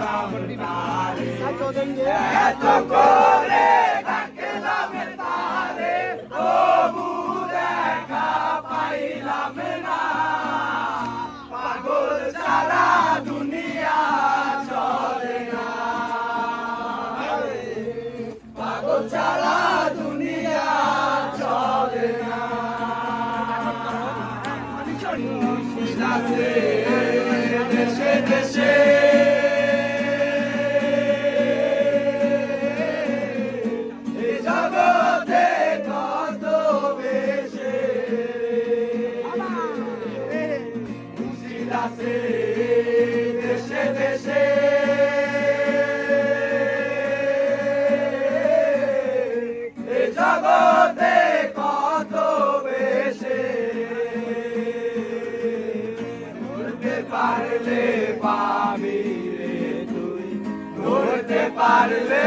পাইলাম তারে এত করে ডাকলাম তারে তবু দেখা পাইলাম না পাগল ছাড়া দুনিয়া চলে না পাগল ছাড়া দুনিয়া চলে না দেশে দেশে এই জগতে কত বেশে মুশকিল আছে দেশে দেশে এই জগতে কত বেশে ধরতে পারলে পাবি রে তুই ধরতে পারলে